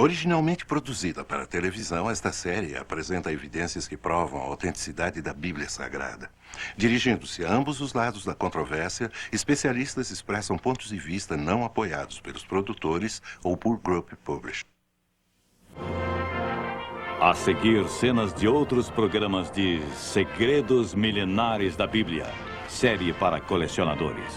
Originalmente produzida para a televisão, esta série apresenta evidências que provam a autenticidade da Bíblia Sagrada. Dirigindo-se a ambos os lados da controvérsia, especialistas expressam pontos de vista não apoiados pelos produtores ou por Group Publishing. A seguir, cenas de outros programas de Segredos Milenares da Bíblia, série para colecionadores.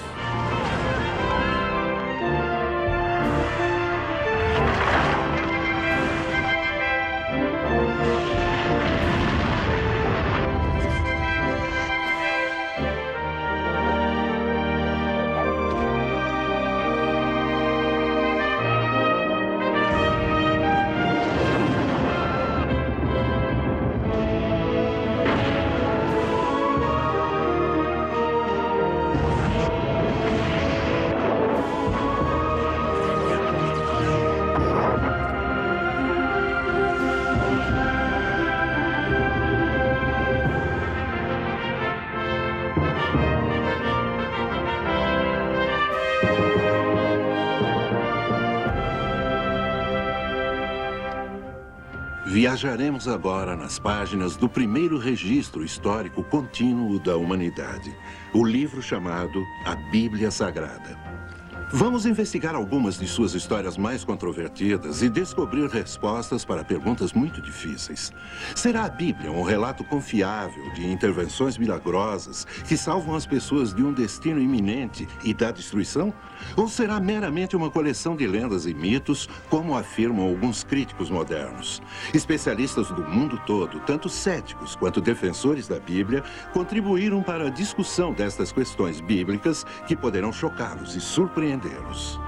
Viajaremos agora nas páginas do primeiro registro histórico contínuo da humanidade, o livro chamado A Bíblia Sagrada. Vamos investigar algumas de suas histórias mais controvertidas e descobrir respostas para perguntas muito difíceis. Será a Bíblia um relato confiável de intervenções milagrosas que salvam as pessoas de um destino iminente e da destruição? Ou será meramente uma coleção de lendas e mitos, como afirmam alguns críticos modernos? Especialistas do mundo todo, tanto céticos quanto defensores da Bíblia, contribuíram para a discussão destas questões bíblicas que poderão chocá-los e surpreendê-los.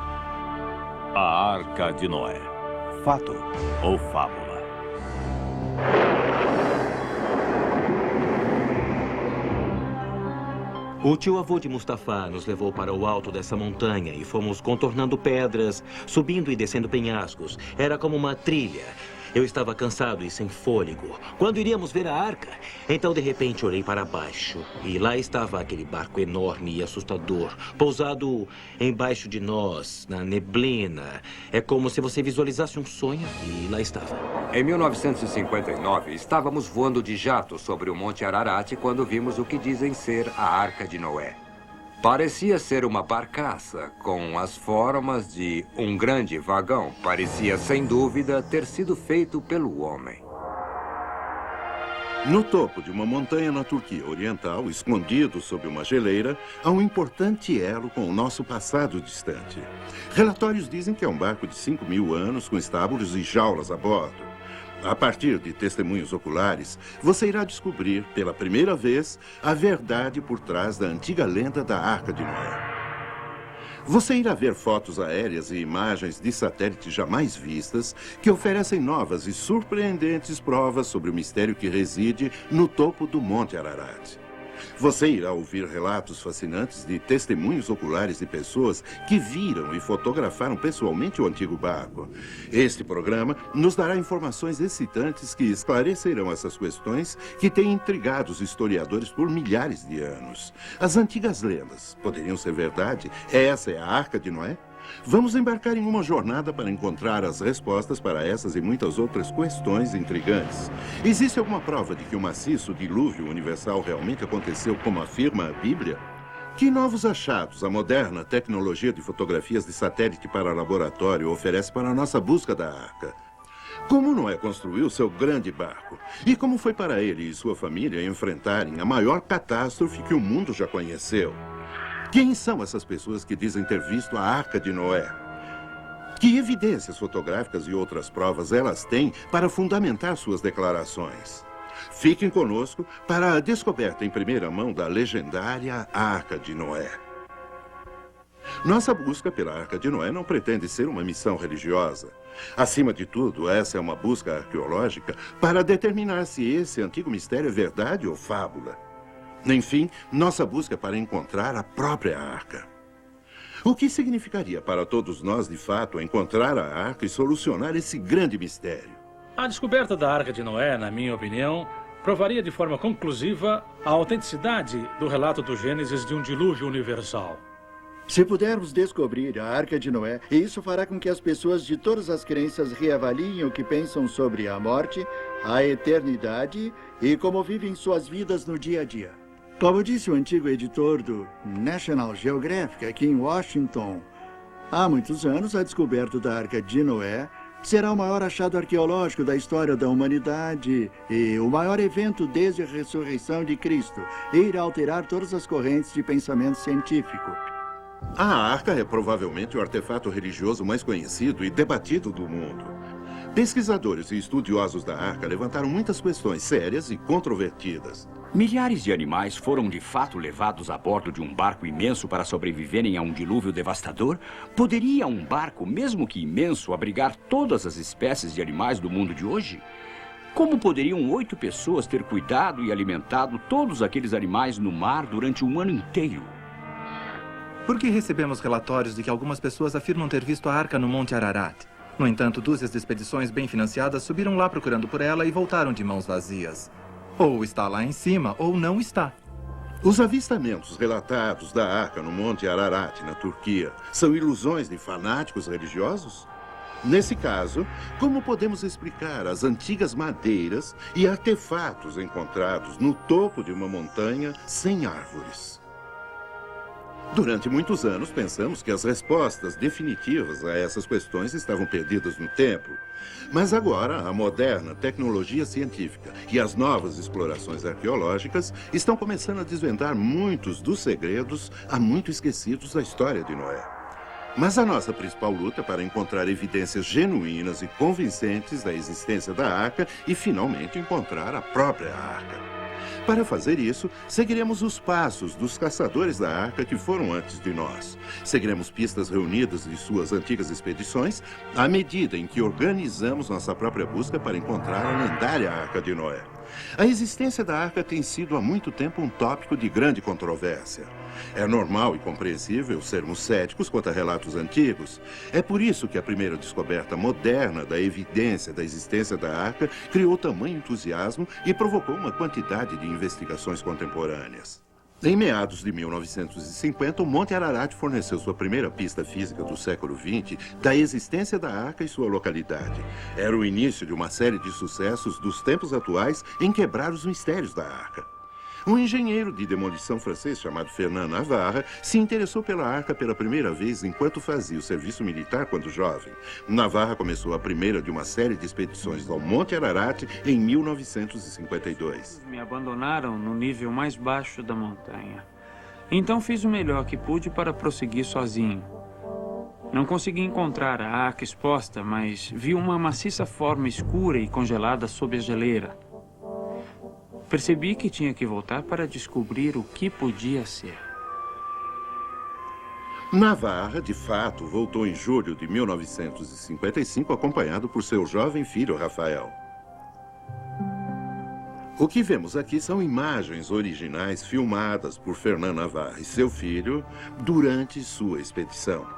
A Arca de Noé. Fato ou fábula? O tio-avô de Mustafa nos levou para o alto dessa montanha e fomos contornando pedras, subindo e descendo penhascos. Era como uma trilha. Eu estava cansado e sem fôlego. Quando iríamos ver a arca, então de repente olhei para baixo. E lá estava aquele barco enorme e assustador, pousado embaixo de nós, na neblina. É como se você visualizasse um sonho e lá estava. Em 1959, estávamos voando de jato sobre o Monte Ararat quando vimos o que dizem ser a Arca de Noé. Parecia ser uma barcaça com as formas de um grande vagão. Parecia, sem dúvida, ter sido feito pelo homem. No topo de uma montanha na Turquia Oriental, escondido sob uma geleira, há um importante elo com o nosso passado distante. Relatórios dizem que é um barco de 5.000 anos com estábulos e jaulas a bordo. A partir de testemunhos oculares, você irá descobrir, pela primeira vez, a verdade por trás da antiga lenda da Arca de Noé. Você irá ver fotos aéreas e imagens de satélites jamais vistas que oferecem novas e surpreendentes provas sobre o mistério que reside no topo do Monte Ararat. Você irá ouvir relatos fascinantes de testemunhos oculares de pessoas que viram e fotografaram pessoalmente o antigo barco. Este programa nos dará informações excitantes que esclarecerão essas questões que têm intrigado os historiadores por milhares de anos. As antigas lendas poderiam ser verdade? Essa é a Arca de Noé? Vamos embarcar em uma jornada para encontrar as respostas para essas e muitas outras questões intrigantes. Existe alguma prova de que o maciço dilúvio universal realmente aconteceu como afirma a Bíblia? Que novos achados a moderna tecnologia de fotografias de satélite para laboratório oferece para a nossa busca da Arca? Como Noé construiu seu grande barco? E como foi para ele e sua família enfrentarem a maior catástrofe que o mundo já conheceu? Quem são essas pessoas que dizem ter visto a Arca de Noé? Que evidências fotográficas e outras provas elas têm para fundamentar suas declarações? Fiquem conosco para a descoberta em primeira mão da legendária Arca de Noé. Nossa busca pela Arca de Noé não pretende ser uma missão religiosa. Acima de tudo, essa é uma busca arqueológica para determinar se esse antigo mistério é verdade ou fábula. Enfim, nossa busca é para encontrar a própria Arca. O que significaria para todos nós, de fato, encontrar a Arca e solucionar esse grande mistério? A descoberta da Arca de Noé, na minha opinião, provaria de forma conclusiva a autenticidade do relato do Gênesis de um dilúvio universal. Se pudermos descobrir a Arca de Noé, isso fará com que as pessoas de todas as crenças reavaliem o que pensam sobre a morte, a eternidade e como vivem suas vidas no dia a dia. Como disse o antigo editor do National Geographic aqui em Washington, há muitos anos a descoberta da Arca de Noé será o maior achado arqueológico da história da humanidade e o maior evento desde a ressurreição de Cristo, e irá alterar todas as correntes de pensamento científico. A arca é provavelmente o artefato religioso mais conhecido e debatido do mundo. Pesquisadores e estudiosos da arca levantaram muitas questões sérias e controvertidas. Milhares de animais foram de fato levados a bordo de um barco imenso para sobreviverem a um dilúvio devastador? Poderia um barco, mesmo que imenso, abrigar todas as espécies de animais do mundo de hoje? Como poderiam 8 pessoas ter cuidado e alimentado todos aqueles animais no mar durante um ano inteiro? Porque recebemos relatórios de que algumas pessoas afirmam ter visto a arca no Monte Ararat. No entanto, dúzias de expedições bem financiadas subiram lá procurando por ela e voltaram de mãos vazias. Ou está lá em cima, ou não está. Os avistamentos relatados da arca no Monte Ararat, na Turquia, são ilusões de fanáticos religiosos? Nesse caso, como podemos explicar as antigas madeiras e artefatos encontrados no topo de uma montanha sem árvores? Durante muitos anos, pensamos que as respostas definitivas a essas questões estavam perdidas no tempo. Mas agora, a moderna tecnologia científica e as novas explorações arqueológicas estão começando a desvendar muitos dos segredos há muito esquecidos da história de Noé. Mas a nossa principal luta é para encontrar evidências genuínas e convincentes da existência da arca e, finalmente, encontrar a própria arca. Para fazer isso, seguiremos os passos dos caçadores da arca que foram antes de nós. Seguiremos pistas reunidas de suas antigas expedições, à medida em que organizamos nossa própria busca para encontrar a lendária Arca de Noé. A existência da arca tem sido há muito tempo um tópico de grande controvérsia. É normal e compreensível sermos céticos quanto a relatos antigos. É por isso que a primeira descoberta moderna da evidência da existência da arca criou tamanho entusiasmo e provocou uma quantidade de investigações contemporâneas. Em meados de 1950, o Monte Ararat forneceu sua primeira pista física do século XX da existência da arca e sua localidade. Era o início de uma série de sucessos dos tempos atuais em quebrar os mistérios da arca. Um engenheiro de demolição francês chamado Fernand Navarre se interessou pela arca pela primeira vez enquanto fazia o serviço militar quando jovem. Navarre começou a primeira de uma série de expedições ao Monte Ararat em 1952. Me abandonaram no nível mais baixo da montanha. Então fiz o melhor que pude para prosseguir sozinho. Não consegui encontrar a arca exposta, mas vi uma maciça forma escura e congelada sob a geleira. Percebi que tinha que voltar para descobrir o que podia ser. Navarre, de fato, voltou em julho de 1955 acompanhado por seu jovem filho, Rafael. O que vemos aqui são imagens originais filmadas por Fernand Navarre e seu filho durante sua expedição.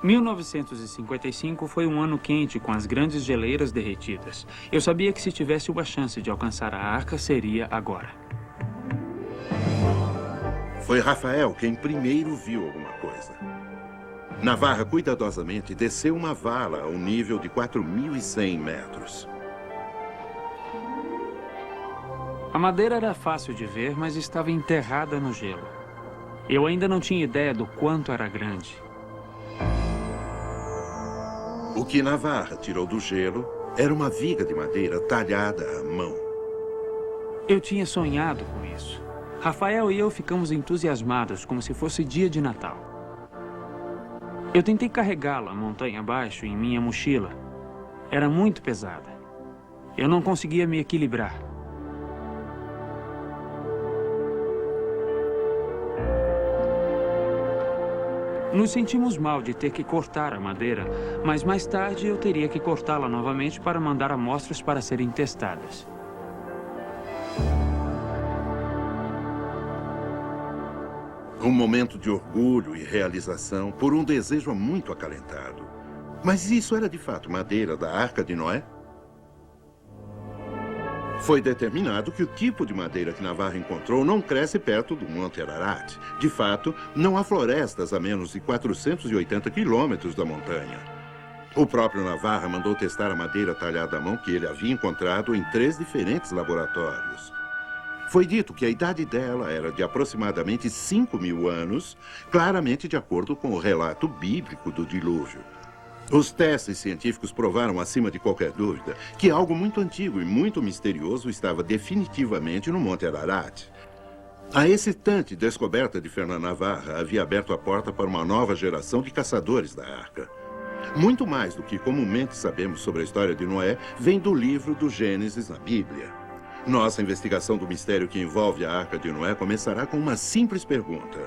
1955 foi um ano quente com as grandes geleiras derretidas. Eu sabia que se tivesse uma chance de alcançar a arca, seria agora. Foi Rafael quem primeiro viu alguma coisa. Navarre cuidadosamente desceu uma vala ao nível de 4.100 metros. A madeira era fácil de ver, mas estava enterrada no gelo. Eu ainda não tinha ideia do quanto era grande. O que Navarre tirou do gelo era uma viga de madeira talhada à mão. Eu tinha sonhado com isso. Rafael e eu ficamos entusiasmados, como se fosse dia de Natal. Eu tentei carregá-la montanha abaixo em minha mochila. Era muito pesada. Eu não conseguia me equilibrar. Nos sentimos mal de ter que cortar a madeira, mas mais tarde eu teria que cortá-la novamente para mandar amostras para serem testadas. Um momento de orgulho e realização por um desejo muito acalentado. Mas isso era de fato madeira da Arca de Noé? Foi determinado que o tipo de madeira que Navarra encontrou não cresce perto do Monte Ararat. De fato, não há florestas a menos de 480 quilômetros da montanha. O próprio Navarra mandou testar a madeira talhada à mão que ele havia encontrado em 3 diferentes laboratórios. Foi dito que a idade dela era de aproximadamente 5.000 anos, claramente de acordo com o relato bíblico do dilúvio. Os testes científicos provaram, acima de qualquer dúvida, que algo muito antigo e muito misterioso estava definitivamente no Monte Ararat. A excitante descoberta de Fernand Navarra havia aberto a porta para uma nova geração de caçadores da Arca. Muito mais do que comumente sabemos sobre a história de Noé vem do livro do Gênesis na Bíblia. Nossa investigação do mistério que envolve a Arca de Noé começará com uma simples pergunta.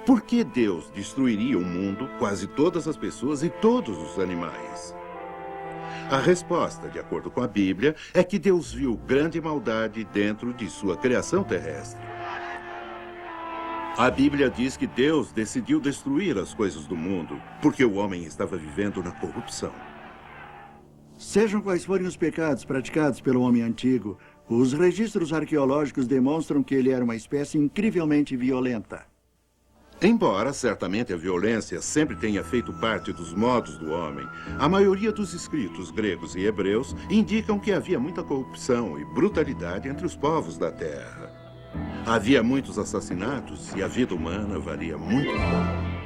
Por que Deus destruiria o mundo, quase todas as pessoas e todos os animais? A resposta, de acordo com a Bíblia, é que Deus viu grande maldade dentro de sua criação terrestre. A Bíblia diz que Deus decidiu destruir as coisas do mundo porque o homem estava vivendo na corrupção. Sejam quais forem os pecados praticados pelo homem antigo, os registros arqueológicos demonstram que ele era uma espécie incrivelmente violenta. Embora certamente a violência sempre tenha feito parte dos modos do homem, a maioria dos escritos gregos e hebreus indicam que havia muita corrupção e brutalidade entre os povos da terra. Havia muitos assassinatos e a vida humana valia muito pouco.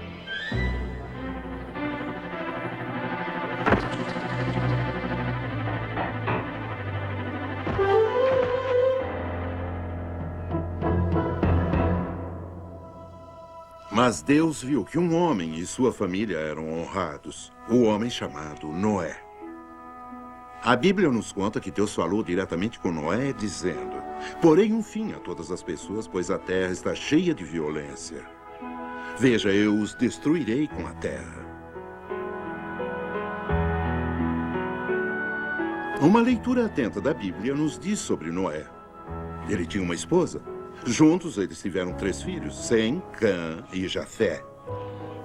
Mas Deus viu que um homem e sua família eram honrados, o homem chamado Noé. A Bíblia nos conta que Deus falou diretamente com Noé, dizendo: "Porém um fim a todas as pessoas, pois a terra está cheia de violência. Veja, eu os destruirei com a terra." Uma leitura atenta da Bíblia nos diz sobre Noé. Ele tinha uma esposa. Juntos, eles tiveram 3 filhos, Sem, Cã e Jafé.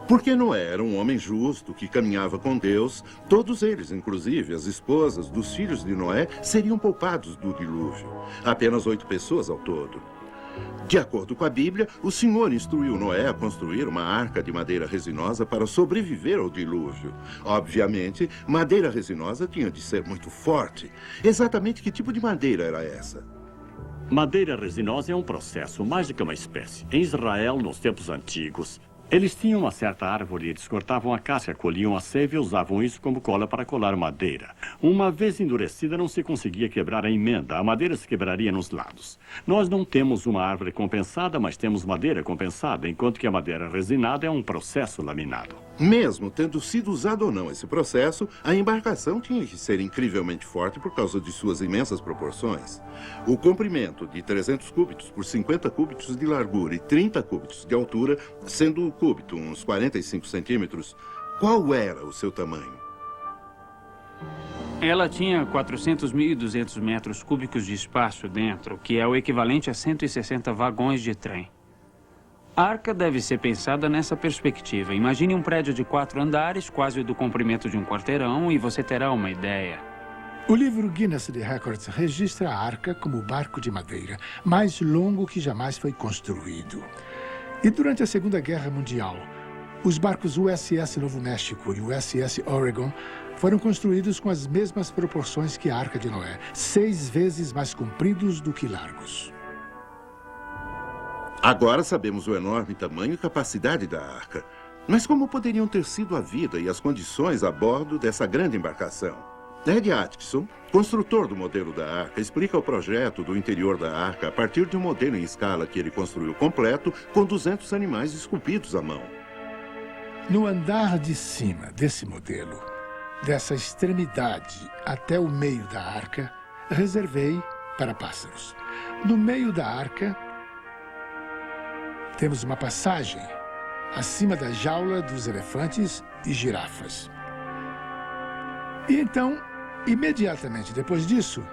Porque Noé era um homem justo que caminhava com Deus, todos eles, inclusive as esposas dos filhos de Noé, seriam poupados do dilúvio. Apenas 8 pessoas ao todo. De acordo com a Bíblia, o Senhor instruiu Noé a construir uma arca de madeira resinosa para sobreviver ao dilúvio. Obviamente, madeira resinosa tinha de ser muito forte. Exatamente que tipo de madeira era essa? Madeira resinosa é um processo, mais do que uma espécie. Em Israel, nos tempos antigos, eles tinham uma certa árvore, eles cortavam a casca, colhiam a seiva e usavam isso como cola para colar madeira. Uma vez endurecida, não se conseguia quebrar a emenda, a madeira se quebraria nos lados. Nós não temos uma árvore compensada, mas temos madeira compensada, enquanto que a madeira resinada é um processo laminado. Mesmo tendo sido usado ou não esse processo, a embarcação tinha que ser incrivelmente forte por causa de suas imensas proporções. O comprimento de 300 cúbitos por 50 cúbitos de largura e 30 cúbitos de altura, sendo o cúbito uns 45 centímetros, qual era o seu tamanho? Ela tinha 400.200 metros cúbicos de espaço dentro, que é o equivalente a 160 vagões de trem. A arca deve ser pensada nessa perspectiva. Imagine um prédio de 4 andares, quase do comprimento de um quarteirão, e você terá uma ideia. O livro Guinness de Records registra a arca como o barco de madeira mais longo que jamais foi construído. E durante a Segunda Guerra Mundial, os barcos USS Novo México e USS Oregon foram construídos com as mesmas proporções que a Arca de Noé, 6 vezes mais compridos do que largos. Agora sabemos o enorme tamanho e capacidade da arca. Mas como poderiam ter sido a vida e as condições a bordo dessa grande embarcação? Ed Atkinson, construtor do modelo da arca, explica o projeto do interior da arca a partir de um modelo em escala que ele construiu completo com 200 animais esculpidos à mão. No andar de cima desse modelo, dessa extremidade até o meio da arca, reservei para pássaros. No meio da arca, temos uma passagem acima da jaula dos elefantes e girafas. E então, imediatamente depois disso,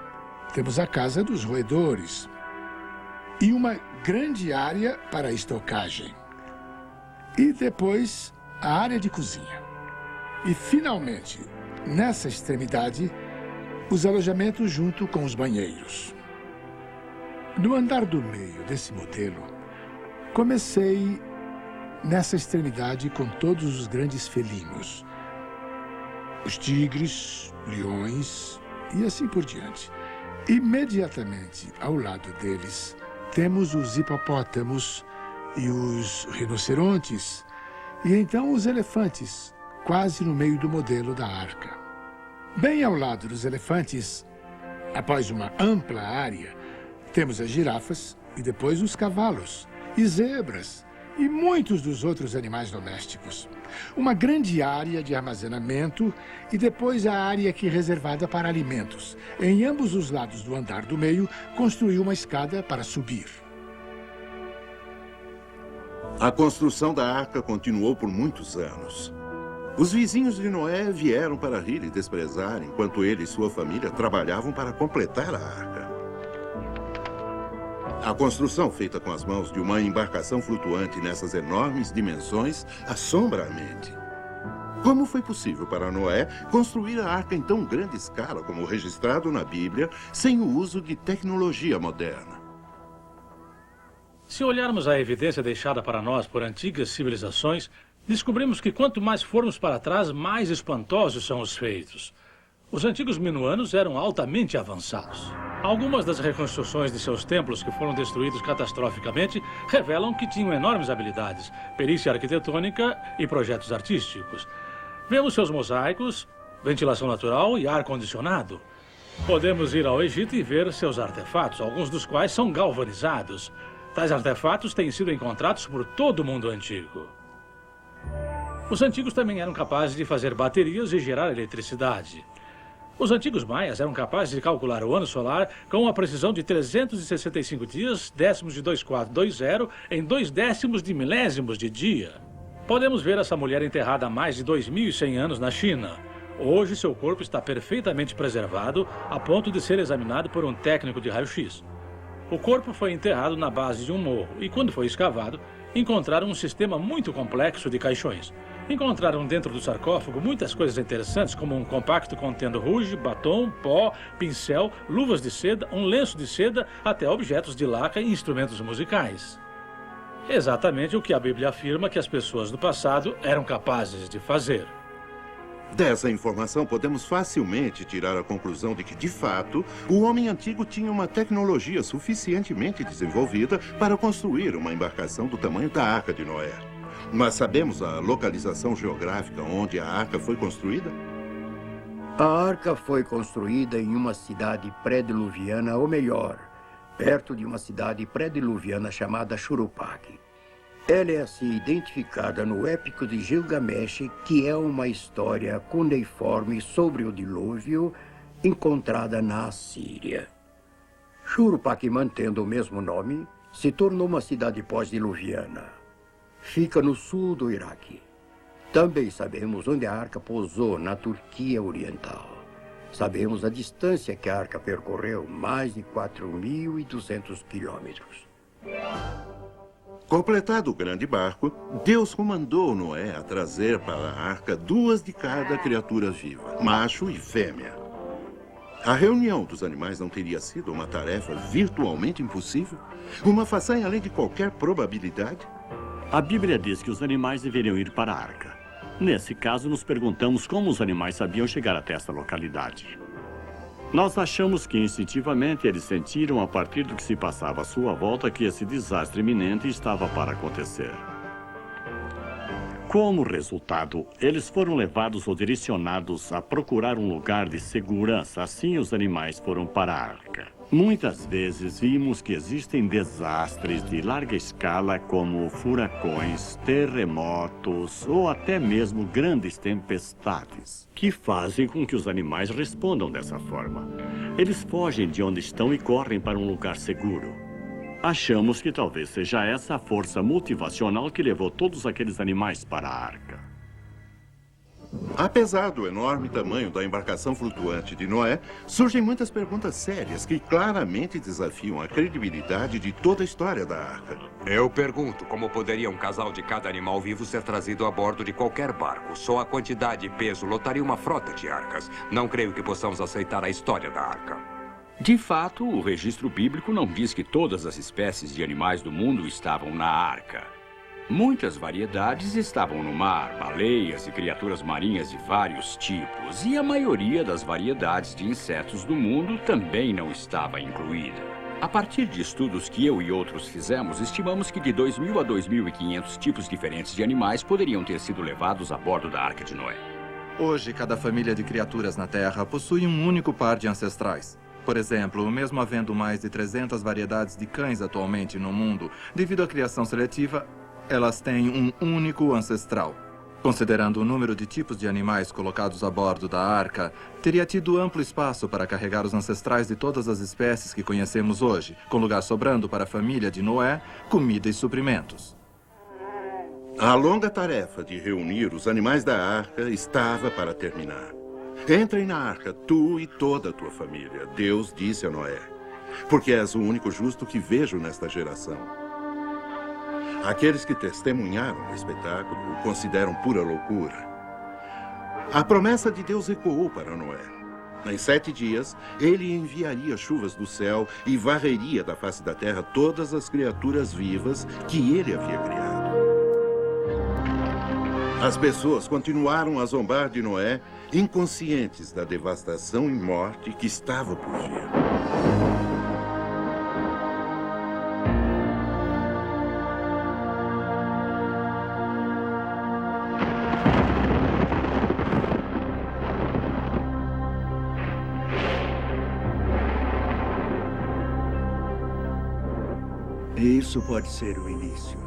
temos a casa dos roedores e uma grande área para estocagem. E depois, a área de cozinha. E, finalmente, nessa extremidade, os alojamentos junto com os banheiros. No andar do meio desse modelo, comecei nessa extremidade com todos os grandes felinos. Os tigres, leões e assim por diante. Imediatamente ao lado deles, temos os hipopótamos e os rinocerontes, e então os elefantes, quase no meio do modelo da arca. Bem ao lado dos elefantes, após uma ampla área, temos as girafas e depois os cavalos, e zebras, e muitos dos outros animais domésticos. Uma grande área de armazenamento e depois a área que é reservada para alimentos. Em ambos os lados do andar do meio, construí uma escada para subir. A construção da arca continuou por muitos anos. Os vizinhos de Noé vieram para rir e desprezar, enquanto ele e sua família trabalhavam para completar a arca. A construção feita com as mãos de uma embarcação flutuante nessas enormes dimensões assombra a mente. Como foi possível para Noé construir a arca em tão grande escala como registrado na Bíblia, sem o uso de tecnologia moderna? Se olharmos a evidência deixada para nós por antigas civilizações, descobrimos que quanto mais formos para trás, mais espantosos são os feitos. Os antigos minuanos eram altamente avançados. Algumas das reconstruções de seus templos que foram destruídos catastroficamente revelam que tinham enormes habilidades, perícia arquitetônica e projetos artísticos. Vemos seus mosaicos, ventilação natural e ar-condicionado. Podemos ir ao Egito e ver seus artefatos, alguns dos quais são galvanizados. Tais artefatos têm sido encontrados por todo o mundo antigo. Os antigos também eram capazes de fazer baterias e gerar eletricidade. Os antigos maias eram capazes de calcular o ano solar com a precisão de 365 dias, décimos de 2420, em 0,2 de milésimos de dia. Podemos ver essa mulher enterrada há mais de 2.100 anos na China. Hoje, seu corpo está perfeitamente preservado, a ponto de ser examinado por um técnico de raio-x. O corpo foi enterrado na base de um morro e, quando foi escavado, encontraram um sistema muito complexo de caixões. Encontraram dentro do sarcófago muitas coisas interessantes, como um compacto contendo rouge, batom, pó, pincel, luvas de seda, um lenço de seda, até objetos de laca e instrumentos musicais. Exatamente o que a Bíblia afirma que as pessoas do passado eram capazes de fazer. Dessa informação, podemos facilmente tirar a conclusão de que, de fato, o homem antigo tinha uma tecnologia suficientemente desenvolvida para construir uma embarcação do tamanho da Arca de Noé. Mas sabemos a localização geográfica onde a arca foi construída? A arca foi construída em uma cidade pré-diluviana, ou melhor, perto de uma cidade pré-diluviana chamada Shuruppak. Ela é assim identificada no Épico de Gilgamesh, que é uma história cuneiforme sobre o dilúvio encontrada na Assíria. Shuruppak, mantendo o mesmo nome, se tornou uma cidade pós-diluviana. Fica no sul do Iraque. Também sabemos onde a arca pousou, na Turquia Oriental. Sabemos a distância que a arca percorreu, mais de 4.200 quilômetros. Completado o grande barco, Deus comandou Noé a trazer para a arca 2 de cada criatura viva, macho e fêmea. A reunião dos animais não teria sido uma tarefa virtualmente impossível? Uma façanha além de qualquer probabilidade? A Bíblia diz que os animais deveriam ir para a arca. Nesse caso, nos perguntamos como os animais sabiam chegar até essa localidade. Nós achamos que instintivamente eles sentiram, a partir do que se passava à sua volta, que esse desastre iminente estava para acontecer. Como resultado, eles foram levados ou direcionados a procurar um lugar de segurança. Assim, os animais foram para a arca. Muitas vezes vimos que existem desastres de larga escala, como furacões, terremotos ou até mesmo grandes tempestades, que fazem com que os animais respondam dessa forma. Eles fogem de onde estão e correm para um lugar seguro. Achamos que talvez seja essa a força motivacional que levou todos aqueles animais para a arca. Apesar do enorme tamanho da embarcação flutuante de Noé, surgem muitas perguntas sérias que claramente desafiam a credibilidade de toda a história da arca. Eu pergunto, como poderia um casal de cada animal vivo ser trazido a bordo de qualquer barco? Só a quantidade e peso lotaria uma frota de arcas. Não creio que possamos aceitar a história da arca. De fato, o registro bíblico não diz que todas as espécies de animais do mundo estavam na arca. Muitas variedades estavam no mar, baleias e criaturas marinhas de vários tipos, e a maioria das variedades de insetos do mundo também não estava incluída. A partir de estudos que eu e outros fizemos, estimamos que de 2.000 a 2.500 tipos diferentes de animais poderiam ter sido levados a bordo da Arca de Noé. Hoje, cada família de criaturas na Terra possui um único par de ancestrais. Por exemplo, mesmo havendo mais de 300 variedades de cães atualmente no mundo, devido à criação seletiva, elas têm um único ancestral. Considerando o número de tipos de animais colocados a bordo da arca, teria tido amplo espaço para carregar os ancestrais de todas as espécies que conhecemos hoje, com lugar sobrando para a família de Noé, comida e suprimentos. A longa tarefa de reunir os animais da arca estava para terminar. Entrem na arca, tu e toda a tua família, Deus disse a Noé, porque és o único justo que vejo nesta geração. Aqueles que testemunharam o espetáculo o consideram pura loucura. A promessa de Deus ecoou para Noé. Em 7 dias, ele enviaria chuvas do céu e varreria da face da terra todas as criaturas vivas que ele havia criado. As pessoas continuaram a zombar de Noé, inconscientes da devastação e morte que estava por vir. Isso pode ser o início.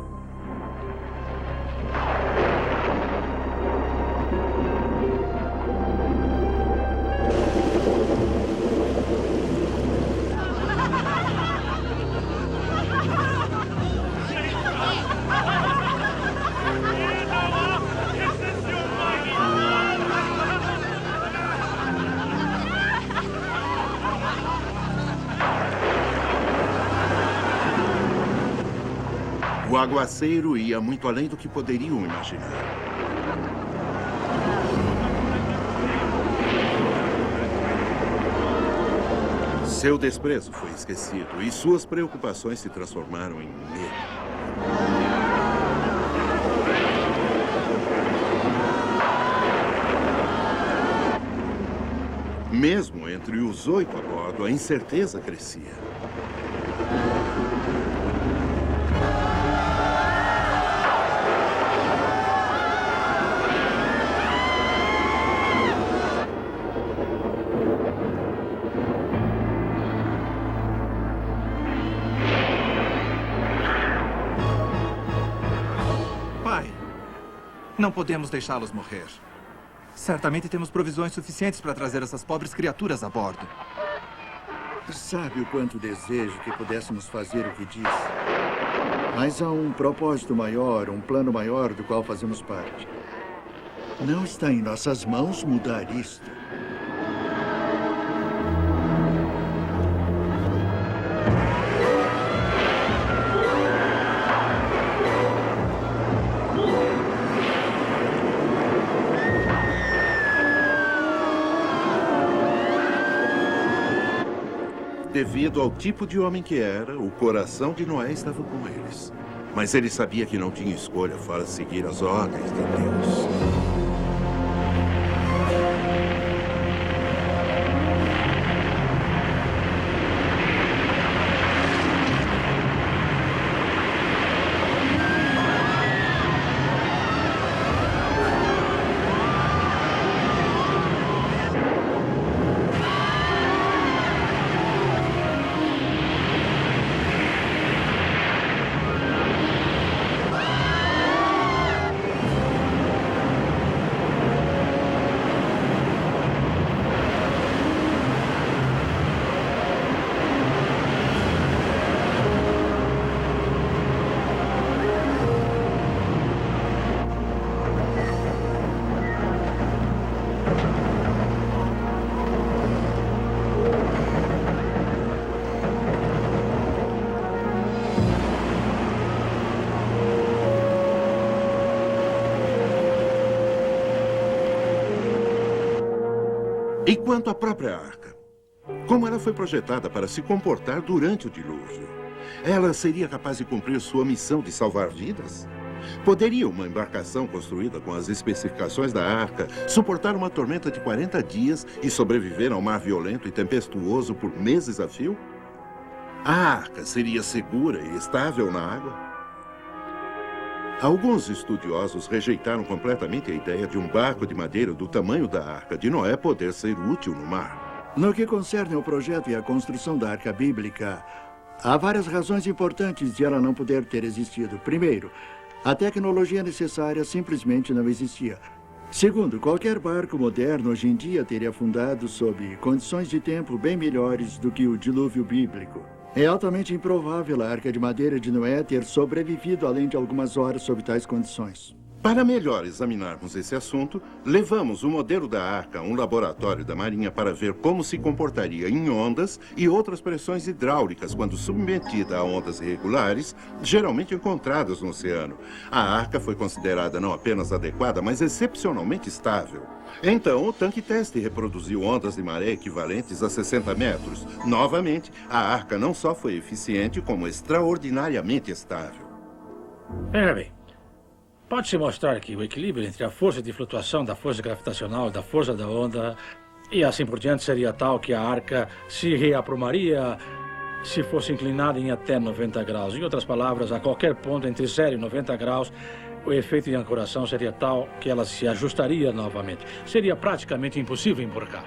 O aguaceiro ia muito além do que poderiam imaginar. Seu desprezo foi esquecido e suas preocupações se transformaram em medo. Mesmo entre os 8 a bordo, a incerteza crescia. Não podemos deixá-los morrer. Certamente temos provisões suficientes para trazer essas pobres criaturas a bordo. Sabe o quanto desejo que pudéssemos fazer o que diz? Mas há um propósito maior, um plano maior do qual fazemos parte. Não está em nossas mãos mudar isto. Devido ao tipo de homem que era, o coração de Noé estava com eles. Mas ele sabia que não tinha escolha fora seguir as ordens de Deus. Quanto à própria arca, como ela foi projetada para se comportar durante o dilúvio, ela seria capaz de cumprir sua missão de salvar vidas? Poderia uma embarcação construída com as especificações da arca suportar uma tormenta de 40 dias e sobreviver ao mar violento e tempestuoso por meses a fio? A arca seria segura e estável na água? Alguns estudiosos rejeitaram completamente a ideia de um barco de madeira do tamanho da Arca de Noé poder ser útil no mar. No que concerne ao projeto e à construção da Arca Bíblica, há várias razões importantes de ela não poder ter existido. Primeiro, a tecnologia necessária simplesmente não existia. Segundo, qualquer barco moderno hoje em dia teria afundado sob condições de tempo bem melhores do que o dilúvio bíblico. É altamente improvável a Arca de Madeira de Noé ter sobrevivido além de algumas horas sob tais condições. Para melhor examinarmos esse assunto, levamos o modelo da arca a um laboratório da Marinha para ver como se comportaria em ondas e outras pressões hidráulicas quando submetida a ondas irregulares, geralmente encontradas no oceano. A arca foi considerada não apenas adequada, mas excepcionalmente estável. Então, o tanque teste reproduziu ondas de maré equivalentes a 60 metros. Novamente, a arca não só foi eficiente, como extraordinariamente estável. Veja bem. Pode-se mostrar que o equilíbrio entre a força de flutuação da força gravitacional e da força da onda e assim por diante seria tal que a arca se reaprumaria se fosse inclinada em até 90 graus. Em outras palavras, a qualquer ponto entre 0 e 90 graus, o efeito de ancoração seria tal que ela se ajustaria novamente. Seria praticamente impossível embarcar.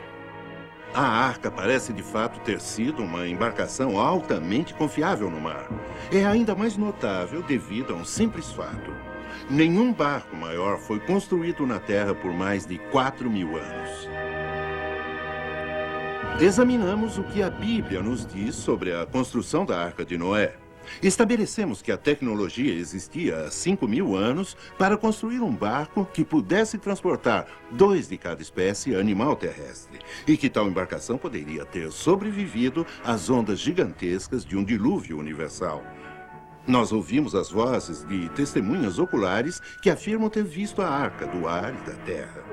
A arca parece de fato ter sido uma embarcação altamente confiável no mar. É ainda mais notável devido a um simples fato. Nenhum barco maior foi construído na Terra por mais de 4.000 anos. Examinamos o que a Bíblia nos diz sobre a construção da Arca de Noé. Estabelecemos que a tecnologia existia há 5.000 anos para construir um barco que pudesse transportar 2 de cada espécie animal terrestre e que tal embarcação poderia ter sobrevivido às ondas gigantescas de um dilúvio universal. Nós ouvimos as vozes de testemunhas oculares que afirmam ter visto a arca do ar e da terra.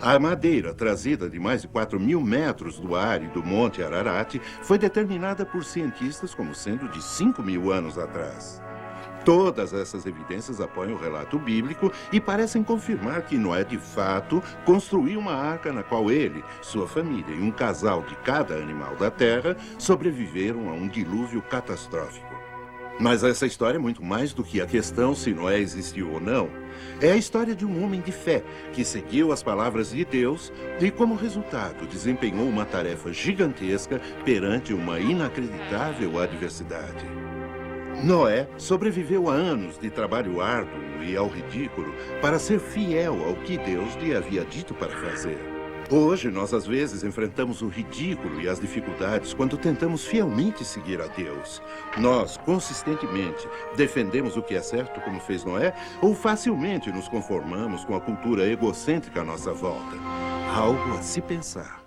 A madeira trazida de mais de 4.000 metros do ar e do Monte Ararat foi determinada por cientistas como sendo de 5.000 anos atrás. Todas essas evidências apoiam o relato bíblico e parecem confirmar que Noé, de fato, construiu uma arca na qual ele, sua família e um casal de cada animal da terra sobreviveram a um dilúvio catastrófico. Mas essa história é muito mais do que a questão se Noé existiu ou não. É a história de um homem de fé que seguiu as palavras de Deus e, como resultado, desempenhou uma tarefa gigantesca perante uma inacreditável adversidade. Noé sobreviveu a anos de trabalho árduo e ao ridículo para ser fiel ao que Deus lhe havia dito para fazer. Hoje, nós às vezes enfrentamos o ridículo e as dificuldades quando tentamos fielmente seguir a Deus. Nós, consistentemente, defendemos o que é certo como fez Noé ou facilmente nos conformamos com a cultura egocêntrica à nossa volta. Algo a se pensar.